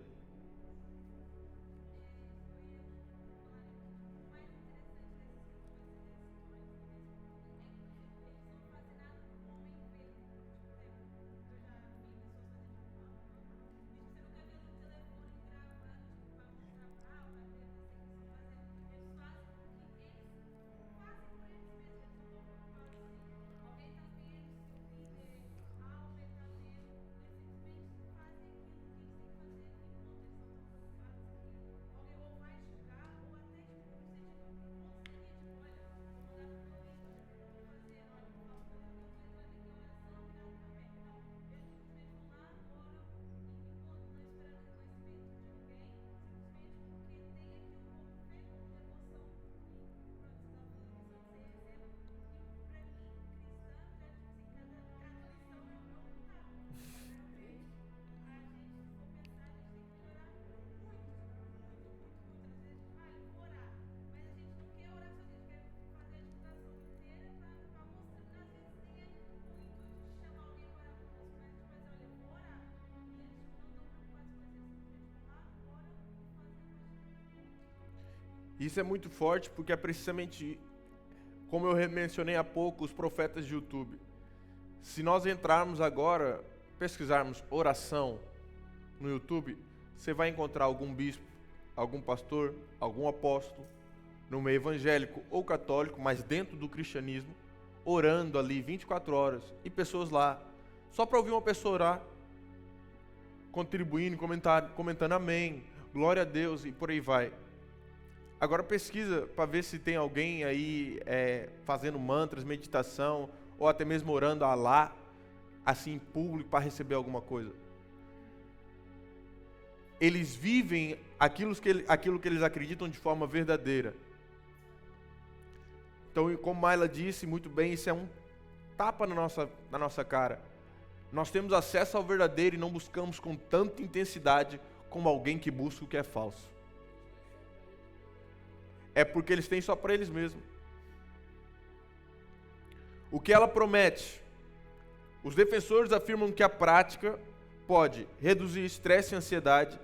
Isso é muito forte porque é precisamente, como eu mencionei há pouco, os profetas de YouTube. Se nós entrarmos agora, pesquisarmos oração no YouTube, você vai encontrar algum bispo, algum pastor, algum apóstolo, no meio evangélico ou católico, mas dentro do cristianismo, orando ali 24 horas, e pessoas lá, só para ouvir uma pessoa orar, contribuindo, comentando amém, glória a Deus e por aí vai. Agora pesquisa para ver se tem alguém aí fazendo mantras, meditação, ou até mesmo orando a Alá, assim em público para receber alguma coisa. Eles vivem aquilo que eles acreditam de forma verdadeira. Então, como Mayla disse muito bem, isso é um tapa na nossa cara. Nós temos acesso ao verdadeiro e não buscamos com tanta intensidade como alguém que busca o que é falso. É porque eles têm só para eles mesmos. O que ela promete? Os defensores afirmam que a prática pode reduzir estresse e ansiedade,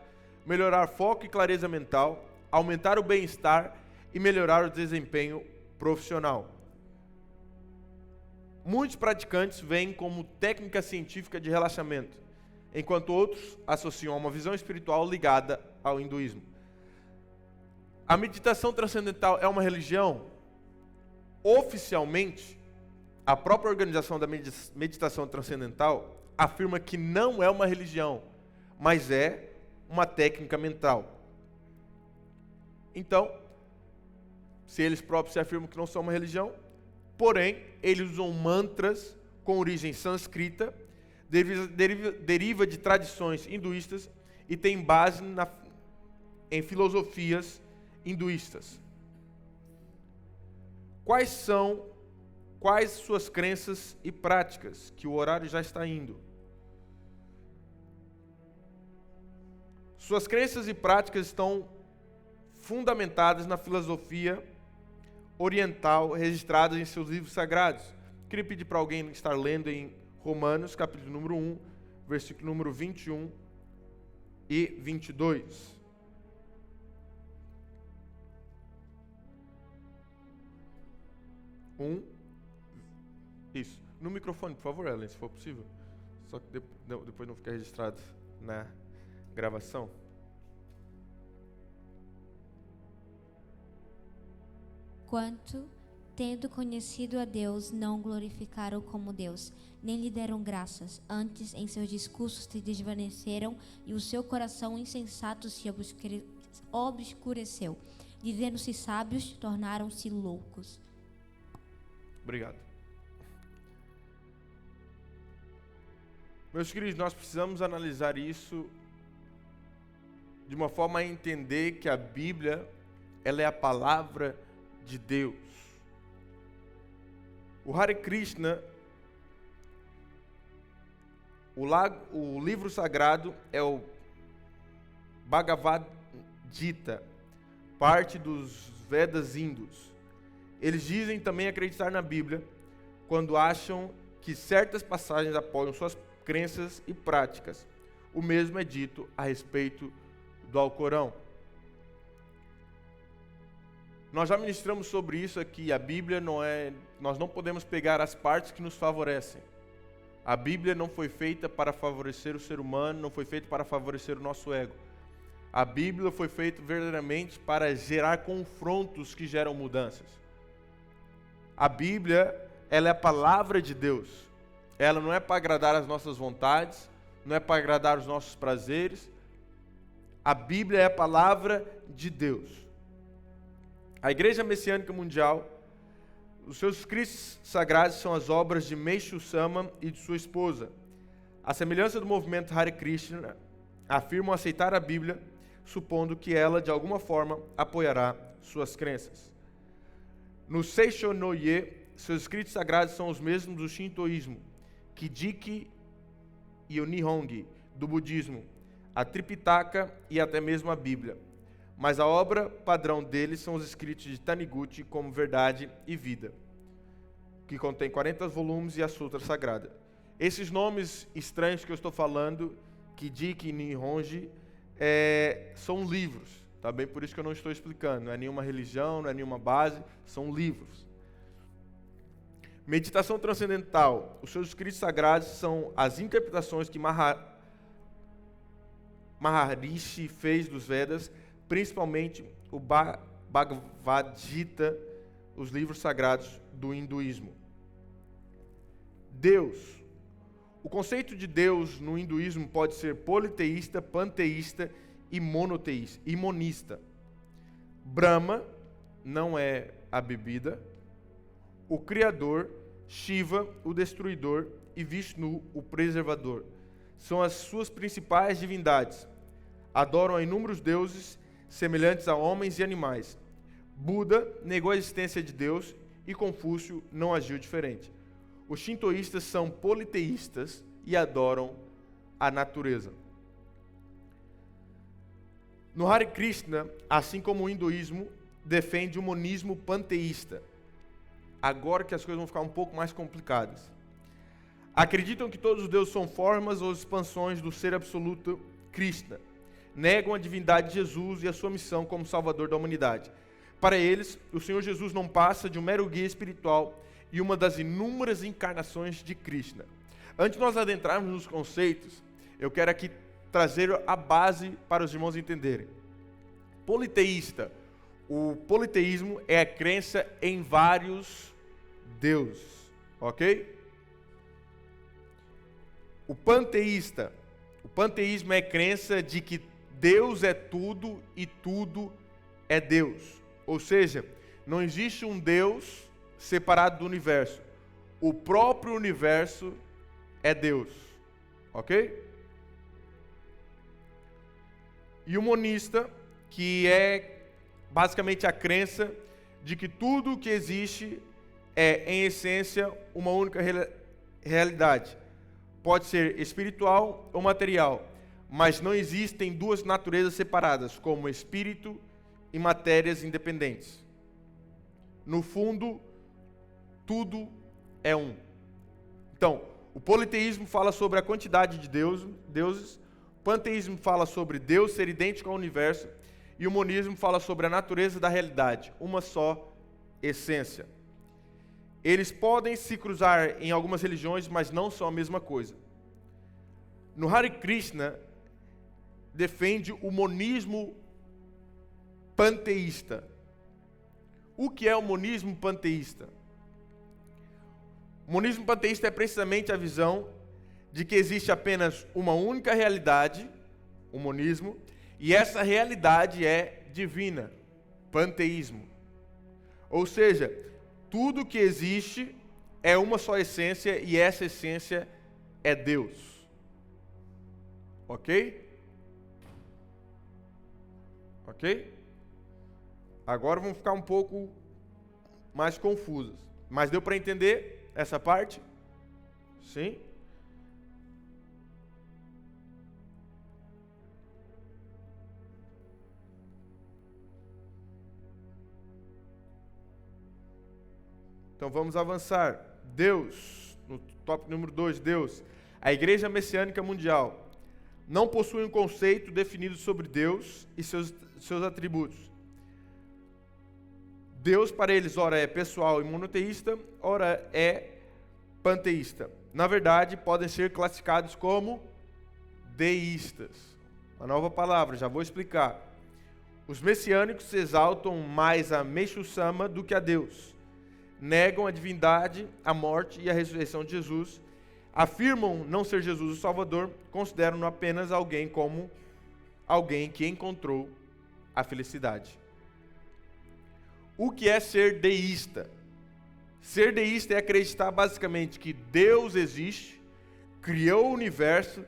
melhorar foco e clareza mental, aumentar o bem-estar e melhorar o desempenho profissional. Muitos praticantes veem como técnica científica de relaxamento, enquanto outros associam a uma visão espiritual ligada ao hinduísmo. A meditação transcendental é uma religião? Oficialmente, a própria organização da meditação transcendental afirma que não é uma religião, mas é uma técnica mental. Então, se eles próprios se afirmam que não são uma religião, porém, eles usam mantras com origem sânscrita, deriva de tradições hinduístas e tem base em filosofias hinduístas. Quais suas crenças e práticas? Que o horário já está indo. Suas crenças e práticas estão fundamentadas na filosofia oriental registradas em seus livros sagrados. Queria pedir para alguém estar lendo em Romanos, capítulo número 1, versículo número 21 e 22. Isso. No microfone, por favor, Ellen, se for possível. Só que depois não fica registrado na gravação. Quanto Tendo conhecido a Deus, não o glorificaram como Deus, nem lhe deram graças. Antes, em seus discursos se desvaneceram, e o seu coração insensato se obscureceu. Dizendo-se sábios, tornaram-se loucos. Obrigado. Meus queridos, nós precisamos analisar isso de uma forma a entender que a Bíblia, ela é a palavra de Deus. O Hare Krishna, o livro sagrado é o Bhagavad Gita, parte dos Vedas hindus. Eles dizem também acreditar na Bíblia quando acham que certas passagens apoiam suas crenças e práticas. O mesmo é dito a respeito do Alcorão. Nós já ministramos sobre isso aqui. A Bíblia nós não podemos pegar as partes que nos favorecem. A Bíblia não foi feita para favorecer o ser humano, não foi feita para favorecer o nosso ego. A Bíblia foi feita verdadeiramente para gerar confrontos que geram mudanças. A Bíblia, ela é a palavra de Deus. Ela não é para agradar as nossas vontades, não é para agradar os nossos prazeres. A Bíblia é a palavra de Deus. A Igreja Messiânica Mundial, os seus escritos sagrados são as obras de Meishu Sama e de sua esposa. A semelhança do movimento Hare Krishna, afirmam aceitar a Bíblia, supondo que ela, de alguma forma, apoiará suas crenças. No Seisho no Ye, seus escritos sagrados são os mesmos do Shintoísmo, Kijiki e o Nihongi, do budismo, a Tripitaka e até mesmo a Bíblia. Mas a obra padrão deles são os escritos de Taniguchi como Verdade e Vida, que contém 40 volumes, e a Sutra Sagrada. Esses nomes estranhos que eu estou falando, Kijiki e Nihongi, são livros, tá bem? Por isso que eu não estou explicando. Não é nenhuma religião, não é nenhuma base, são livros. Meditação transcendental. Os seus escritos sagrados são as interpretações que Maharishi fez dos Vedas, principalmente o Bhagavad Gita, os livros sagrados do hinduísmo. Deus. O conceito de Deus no hinduísmo pode ser politeísta, panteísta e monoteísta, e monista. Brahma não é a bebida. O Criador, Shiva, o Destruidor, e Vishnu, o Preservador, são as suas principais divindades. Adoram a inúmeros deuses semelhantes a homens e animais. Buda negou a existência de Deus e Confúcio não agiu diferente. Os shintoístas são politeístas e adoram a natureza. No Hare Krishna, assim como o hinduísmo, defende o monismo panteísta. Agora que as coisas vão ficar um pouco mais complicadas. Acreditam que todos os deuses são formas ou expansões do ser absoluto Krishna. Negam a divindade de Jesus e a sua missão como salvador da humanidade. Para eles, o Senhor Jesus não passa de um mero guia espiritual e uma das inúmeras encarnações de Krishna. Antes de nós adentrarmos nos conceitos, eu quero aqui trazer a base para os irmãos entenderem. Politeísta. O politeísmo é a crença em vários deuses, ok? O panteísta. O panteísmo é a crença de que Deus é tudo e tudo é Deus. Ou seja, não existe um Deus separado do universo. O próprio universo é Deus. Ok? E o monista, que é basicamente a crença de que tudo que existe é, em essência, uma única realidade. Pode ser espiritual ou material, mas não existem duas naturezas separadas, como espírito e matérias independentes. No fundo, tudo é um. Então, o politeísmo fala sobre a quantidade de deuses, o panteísmo fala sobre Deus ser idêntico ao universo, e o monismo fala sobre a natureza da realidade, uma só essência. Eles podem se cruzar em algumas religiões, mas não são a mesma coisa. No Hare Krishna, defende o monismo panteísta. O que é o monismo panteísta? O monismo panteísta é precisamente a visão de que existe apenas uma única realidade, o monismo, e essa realidade é divina, panteísmo. Ou seja, tudo que existe é uma só essência e essa essência é Deus. Ok? Ok? Agora vamos ficar um pouco mais confusos. Mas deu para entender essa parte? Sim? Então vamos avançar. Deus, no tópico número 2, Deus. A Igreja Messiânica Mundial não possui um conceito definido sobre Deus e seus atributos. Deus para eles, ora é pessoal e monoteísta, ora é panteísta. Na verdade, podem ser classificados como deístas. Uma nova palavra, já vou explicar. Os messiânicos exaltam mais a Meshusama do que a Deus. Negam a divindade, a morte e a ressurreição de Jesus, afirmam não ser Jesus o Salvador, consideram-no apenas alguém como alguém que encontrou a felicidade. O que é ser deísta? Ser deísta é acreditar basicamente que Deus existe, criou o universo,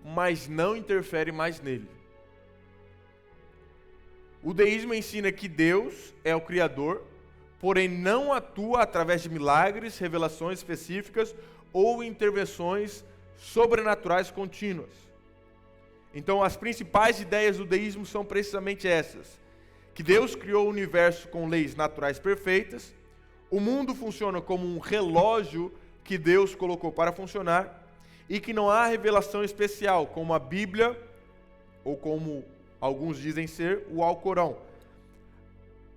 mas não interfere mais nele. O deísmo ensina que Deus é o Criador, porém não atua através de milagres, revelações específicas ou intervenções sobrenaturais contínuas. Então, as principais ideias do deísmo são precisamente essas: que Deus criou o universo com leis naturais perfeitas, o mundo funciona como um relógio que Deus colocou para funcionar, e que não há revelação especial, como a Bíblia, ou como alguns dizem ser, o Alcorão.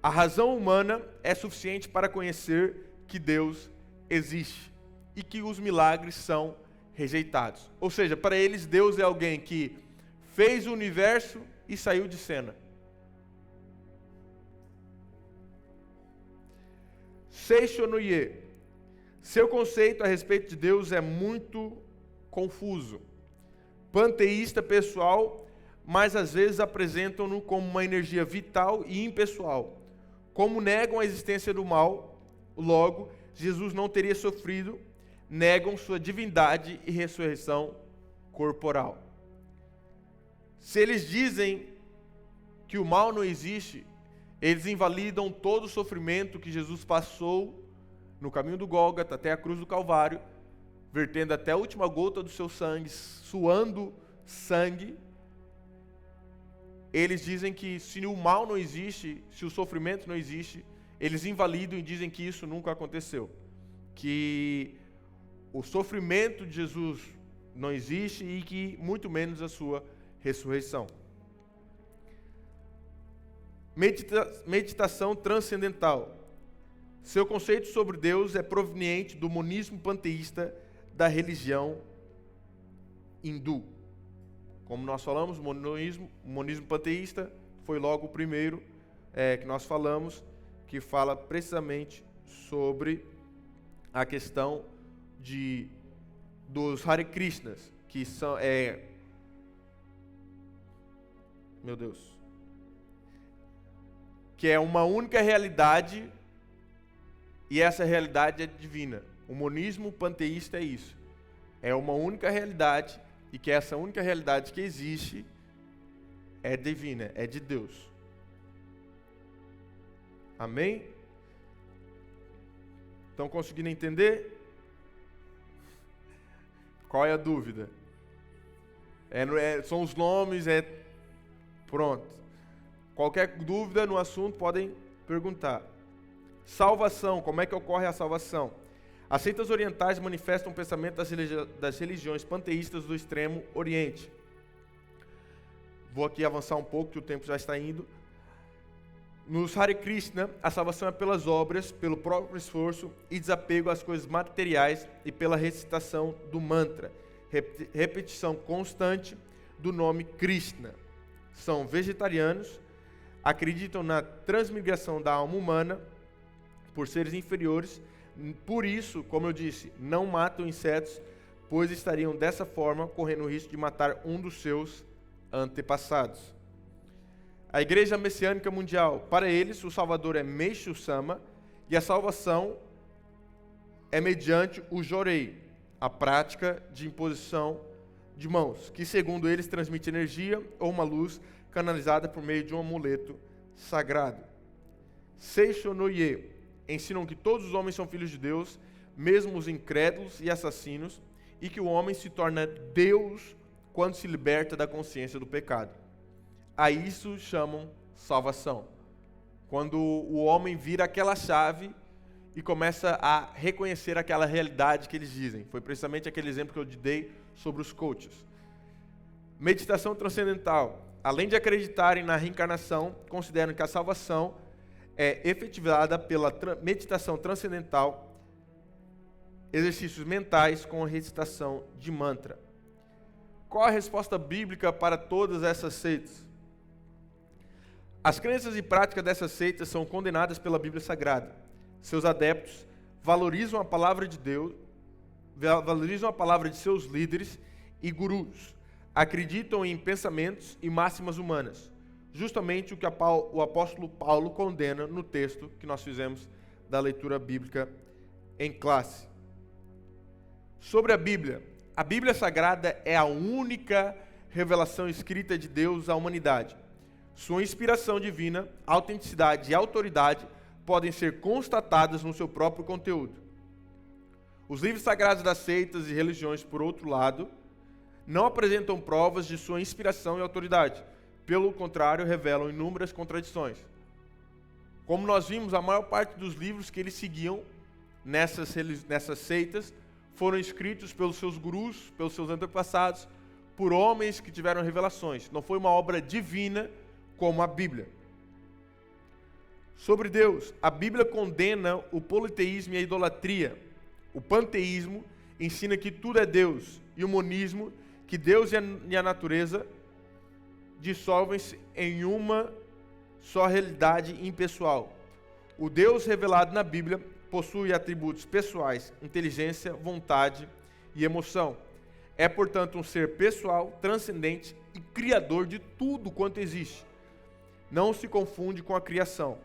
A razão humana é suficiente para conhecer que Deus existe e que os milagres são rejeitados. Ou seja, para eles, Deus é alguém que fez o universo e saiu de cena. Seishonoye. Seu conceito a respeito de Deus é muito confuso. Panteísta pessoal, mas às vezes apresentam-no como uma energia vital e impessoal. Como negam a existência do mal, logo, Jesus não teria sofrido, negam sua divindade e ressurreição corporal. Se eles dizem que o mal não existe, eles invalidam todo o sofrimento que Jesus passou no caminho do Gólgota até a cruz do Calvário, vertendo até a última gota do seu sangue, suando sangue. Eles dizem que se o mal não existe, se o sofrimento não existe, eles invalidam e dizem que isso nunca aconteceu. Que o sofrimento de Jesus não existe e que muito menos a sua ressurreição. Meditação transcendental. Seu conceito sobre Deus é proveniente do monismo panteísta da religião hindu. Como nós falamos, o monismo panteísta foi logo o primeiro que nós falamos, que fala precisamente sobre a questão dos Hare Krishnas, que são, que é uma única realidade e essa realidade é divina. O monismo panteísta é isso. É uma única realidade e que essa única realidade que existe é divina, é de Deus. Amém? Estão conseguindo entender? Qual é a dúvida? São os nomes, pronto. Qualquer dúvida no assunto podem perguntar. Salvação, como é que ocorre a salvação? As seitas orientais manifestam o pensamento das religiões panteístas do extremo oriente. Vou aqui avançar um pouco, que o tempo já está indo. Nos Hare Krishna, a salvação é pelas obras, pelo próprio esforço e desapego às coisas materiais e pela recitação do mantra, repetição constante do nome Krishna. São vegetarianos, acreditam na transmigração da alma humana, por seres inferiores. Por isso, como eu disse, não matam insetos, pois estariam dessa forma correndo o risco de matar um dos seus antepassados. A Igreja Messiânica Mundial, para eles, o Salvador é Meixo Sama, e a salvação é mediante o Jorei, a prática de imposição de mãos, que segundo eles transmite energia ou uma luz canalizada por meio de um amuleto sagrado. Seixo Noye ensinam que todos os homens são filhos de Deus, mesmo os incrédulos e assassinos, e que o homem se torna Deus quando se liberta da consciência do pecado. A isso chamam salvação. Quando o homem vira aquela chave e começa a reconhecer aquela realidade que eles dizem. Foi precisamente aquele exemplo que eu dei sobre os coaches. Meditação transcendental. Além de acreditarem na reencarnação, consideram que a salvação é efetivada pela meditação transcendental, exercícios mentais com a recitação de mantra. Qual a resposta bíblica para todas essas seitas? As crenças e práticas dessas seitas são condenadas pela Bíblia Sagrada. Seus adeptos valorizam a palavra de Deus, valorizam a palavra de seus líderes e gurus, acreditam em pensamentos e máximas humanas, justamente o que o apóstolo Paulo condena no texto que nós fizemos da leitura bíblica em classe. Sobre a Bíblia Sagrada é a única revelação escrita de Deus à humanidade. Sua inspiração divina, autenticidade e autoridade podem ser constatadas no seu próprio conteúdo. Os livros sagrados das seitas e religiões, por outro lado, não apresentam provas de sua inspiração e autoridade. Pelo contrário, revelam inúmeras contradições. Como nós vimos, a maior parte dos livros que eles seguiam nessas seitas foram escritos pelos seus gurus, pelos seus antepassados, por homens que tiveram revelações. Não foi uma obra divina como a Bíblia. Sobre Deus, a Bíblia condena o politeísmo e a idolatria. O panteísmo ensina que tudo é Deus, e o monismo, que Deus e a natureza dissolvem-se em uma só realidade impessoal. O Deus revelado na Bíblia possui atributos pessoais, inteligência, vontade e emoção. É, portanto, um ser pessoal, transcendente e criador de tudo quanto existe. Não se confunde com a criação.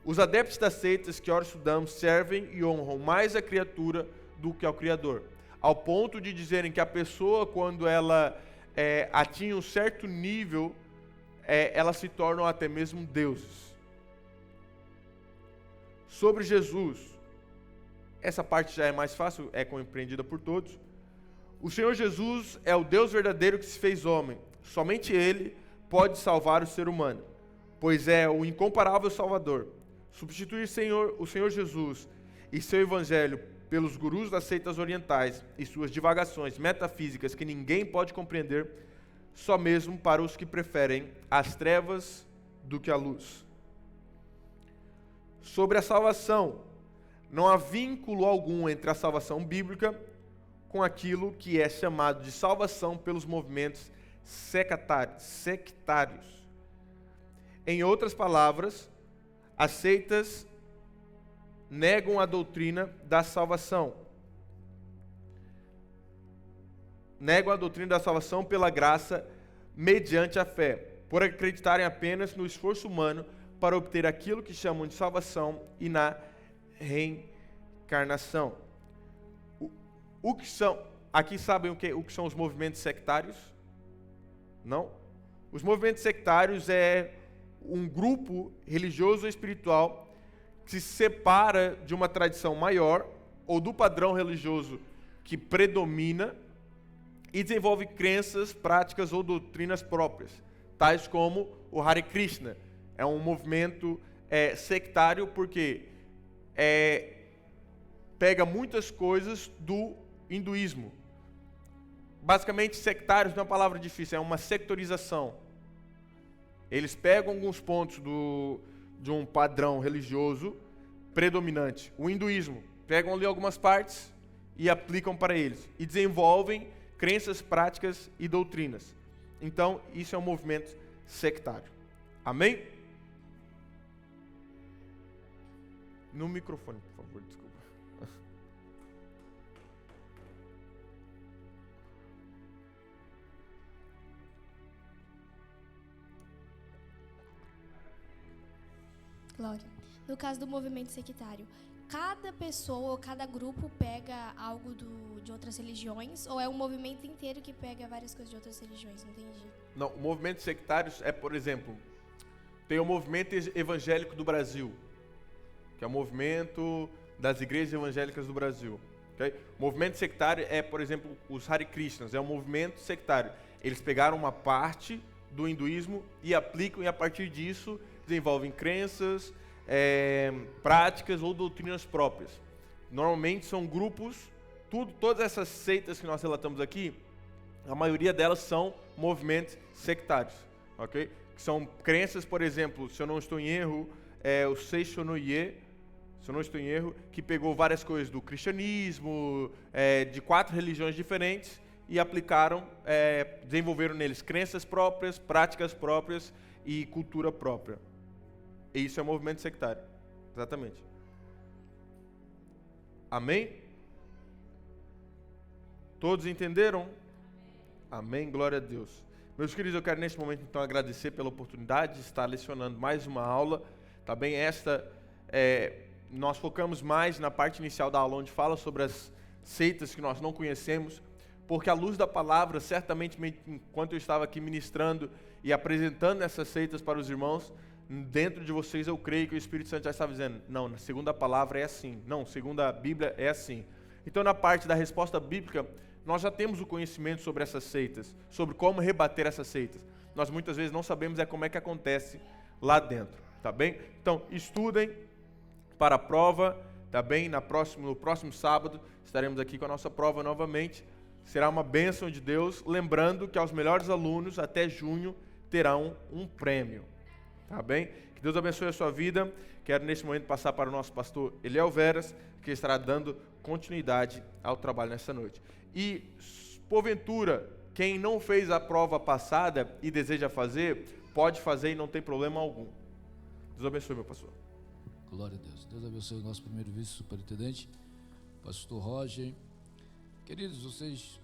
Os adeptos das seitas que ora estudamos servem e honram mais a criatura do que ao Criador, ao ponto de dizerem que a pessoa, quando ela atinge um certo nível, elas se tornam até mesmo deuses. Sobre Jesus, essa parte já é mais fácil, é compreendida por todos. O Senhor Jesus é o Deus verdadeiro que se fez homem. Somente Ele pode salvar o ser humano, pois é o incomparável Salvador. Substituir o Senhor Jesus e seu Evangelho pelos gurus das seitas orientais e suas divagações metafísicas que ninguém pode compreender, só mesmo para os que preferem as trevas do que a luz. Sobre a salvação, não há vínculo algum entre a salvação bíblica com aquilo que é chamado de salvação pelos movimentos sectários. Em outras palavras, as seitas negam a doutrina da salvação. Negam a doutrina da salvação pela graça mediante a fé, por acreditarem apenas no esforço humano para obter aquilo que chamam de salvação e na reencarnação. O que são? Aqui sabem o que são os movimentos sectários? Não? Os movimentos sectários é um grupo religioso ou espiritual que se separa de uma tradição maior ou do padrão religioso que predomina e desenvolve crenças, práticas ou doutrinas próprias, tais como o Hare Krishna. É um movimento sectário porque pega muitas coisas do hinduísmo. Basicamente, sectários não é uma palavra difícil, é uma sectorização. Eles pegam alguns pontos de um padrão religioso predominante, o hinduísmo, pegam ali algumas partes e aplicam para eles, e desenvolvem crenças, práticas e doutrinas. Então, isso é um movimento sectário. Amém? No microfone, por favor, desculpa. Glória. No caso do movimento sectário, cada pessoa ou cada grupo pega algo de outras religiões, ou é um movimento inteiro que pega várias coisas de outras religiões? Não entendi. Não, o movimento sectário é, por exemplo, tem o movimento evangélico do Brasil, que é o movimento das igrejas evangélicas do Brasil. Okay? O movimento sectário é, por exemplo, os Hare Krishnas, é um movimento sectário. Eles pegaram uma parte do hinduísmo e aplicam, e a partir disso desenvolvem crenças, práticas ou doutrinas próprias. Normalmente são grupos, todas essas seitas que nós relatamos aqui, a maioria delas são movimentos sectários, ok? Que são crenças, por exemplo, se eu não estou em erro, o Seishonoye, se eu não estou em erro, que pegou várias coisas do cristianismo, de 4 religiões diferentes e aplicaram, desenvolveram neles crenças próprias, práticas próprias e cultura própria. E isso é movimento sectário. Exatamente. Amém? Todos entenderam? Amém, glória a Deus. Meus queridos, eu quero neste momento então agradecer pela oportunidade de estar lecionando mais uma aula. Tá bem? Nós focamos mais na parte inicial da aula, onde fala sobre as seitas que nós não conhecemos, porque à luz da palavra, certamente, enquanto eu estava aqui ministrando e apresentando essas seitas para os irmãos, dentro de vocês eu creio que o Espírito Santo já estava dizendo, não, na segunda palavra é assim, não, segundo a Bíblia é assim. Então na parte da resposta bíblica, nós já temos o conhecimento sobre essas seitas, sobre como rebater essas seitas. Nós muitas vezes não sabemos como é que acontece lá dentro, tá bem? Então estudem para a prova, tá bem? No próximo sábado estaremos aqui com a nossa prova novamente, será uma bênção de Deus, lembrando que aos melhores alunos até junho terão um prêmio. Tá bem? Que Deus abençoe a sua vida. Quero nesse momento passar para o nosso pastor Eliel Veras, que estará dando continuidade ao trabalho nessa noite. E, porventura, quem não fez a prova passada e deseja fazer, pode fazer e não tem problema algum. Deus abençoe, meu pastor. Glória a Deus. Deus abençoe o nosso primeiro vice-superintendente, pastor Roger. Queridos, vocês